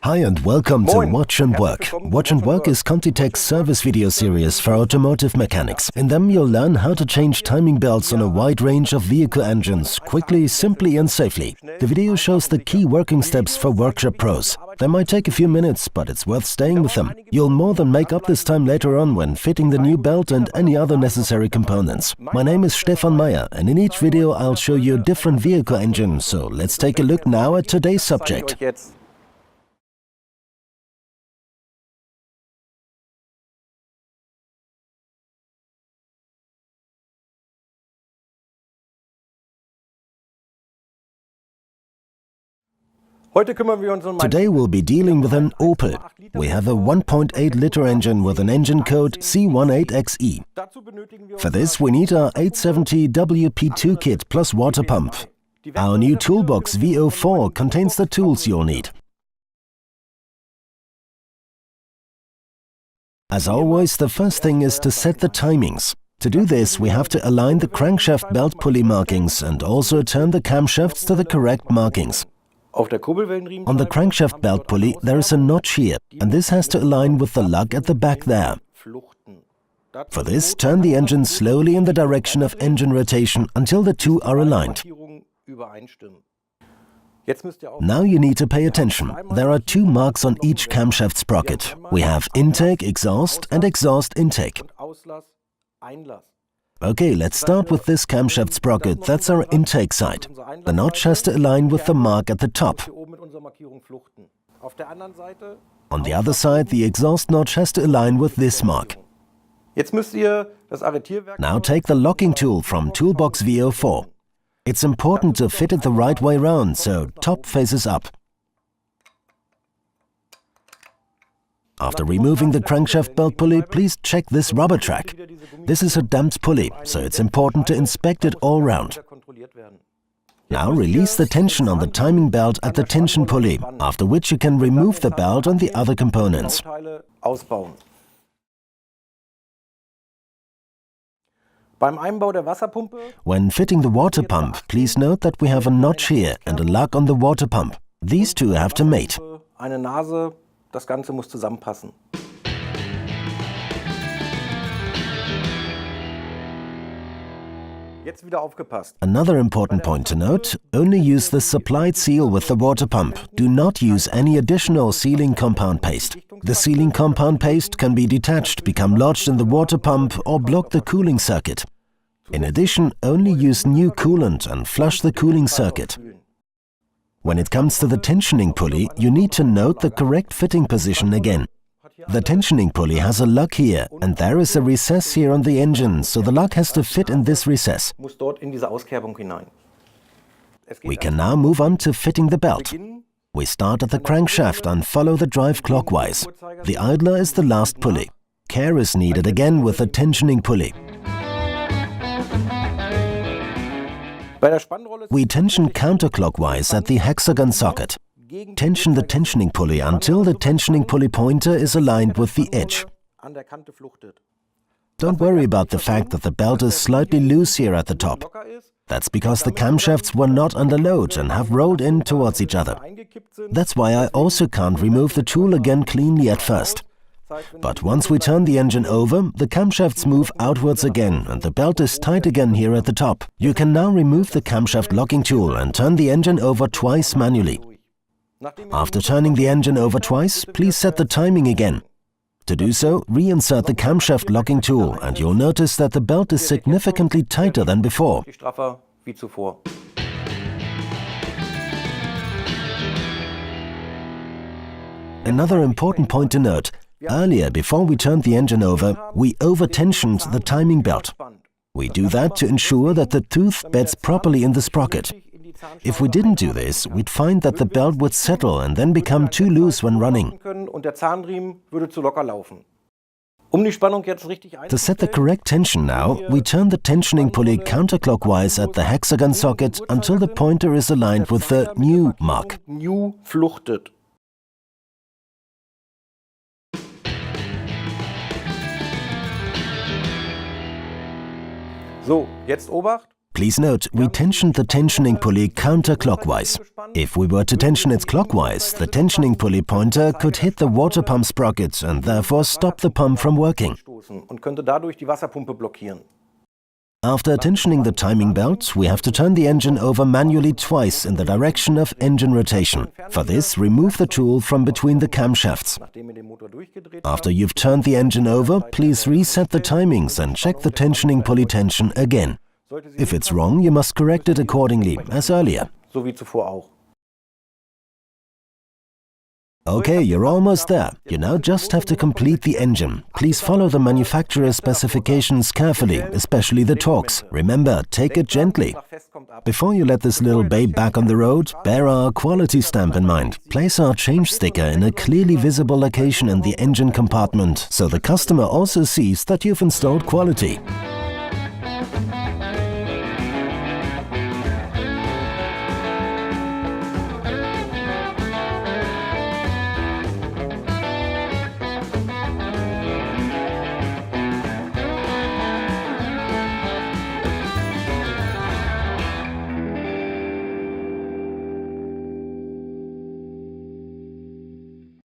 Hi and welcome to Watch and Work. Watch and Work is ComtiTech's service video series for automotive mechanics. In them you'll learn how to change timing belts on a wide range of vehicle engines, quickly, simply and safely. The video shows the key working steps for workshop pros. They might take a few minutes, but it's worth staying with them. You'll more than make up this time later on when fitting the new belt and any other necessary components. My name is Stefan Meyer, and in each video I'll show you a different vehicle engine, so let's take a look now at today's subject. Today we'll be dealing with an Opel. We have a 1.8-liter engine with an engine code C18XE. For this we need our 870 WP2 kit plus water pump. Our new toolbox V04 contains the tools you'll need. As always, the first thing is to set the timings. To do this, we have to align the crankshaft belt pulley markings and also turn the camshafts to the correct markings. On the crankshaft belt pulley there is a notch here, and this has to align with the lug at the back there. For this, turn the engine slowly in the direction of engine rotation until the two are aligned. Now you need to pay attention. There are two marks on each camshaft sprocket. We have intake, exhaust and exhaust intake. Okay, let's start with this camshaft sprocket. That's our intake side. The notch has to align with the mark at the top. On the other side, the exhaust notch has to align with this mark. Now take the locking tool from toolbox V04. It's important to fit it the right way round, so top faces up. After removing the crankshaft belt pulley, please check this rubber track. This is a damped pulley, so it's important to inspect it all round. Now release the tension on the timing belt at the tension pulley, after which you can remove the belt and the other components. When fitting the water pump, please note that we have a notch here and a lug on the water pump. These two have to mate. Das Ganze muss zusammenpassen. Jetzt wieder aufgepasst. Another important point to note, only use the supplied seal with the water pump. Do not use any additional sealing compound paste. The sealing compound paste can be detached, become lodged in the water pump or block the cooling circuit. In addition, only use new coolant and flush the cooling circuit. When it comes to the tensioning pulley, you need to note the correct fitting position again. The tensioning pulley has a lug here, and there is a recess here on the engine, so the lug has to fit in this recess. We can now move on to fitting the belt. We start at the crankshaft and follow the drive clockwise. The idler is the last pulley. Care is needed again with the tensioning pulley. We tension counterclockwise at the hexagon socket. Tension the tensioning pulley until the tensioning pulley pointer is aligned with the edge. Don't worry about the fact that the belt is slightly loose here at the top. That's because the camshafts were not under load and have rolled in towards each other. That's why I also can't remove the tool again cleanly at first. But once we turn the engine over, the camshafts move outwards again and the belt is tight again here at the top. You can now remove the camshaft locking tool and turn the engine over twice manually. After turning the engine over twice, please set the timing again. To do so, reinsert the camshaft locking tool and you'll notice that the belt is significantly tighter than before. Another important point to note. Earlier, before we turned the engine over, we over-tensioned the timing belt. We do that to ensure that the tooth beds properly in the sprocket. If we didn't do this, we'd find that the belt would settle and then become too loose when running. To set the correct tension now, we turn the tensioning pulley counterclockwise at the hexagon socket until the pointer is aligned with the new mark. So, jetzt Obacht. Please note, we tensioned the tensioning pulley counterclockwise. If we were to tension it clockwise, the tensioning pulley pointer could hit the water pump sprocket and therefore stop the pump from working. Und könnte dadurch die Wasserpumpe blockieren. After tensioning the timing belt, we have to turn the engine over manually twice in the direction of engine rotation. For this, remove the tool from between the camshafts. After you've turned the engine over, please reset the timings and check the tensioning pulley tension again. If it's wrong, you must correct it accordingly, as earlier. So wie zuvor auch. Okay, you're almost there. You now just have to complete the engine. Please follow the manufacturer's specifications carefully, especially the torques. Remember, take it gently. Before you let this little babe back on the road, bear our quality stamp in mind. Place our change sticker in a clearly visible location in the engine compartment, so the customer also sees that you've installed quality.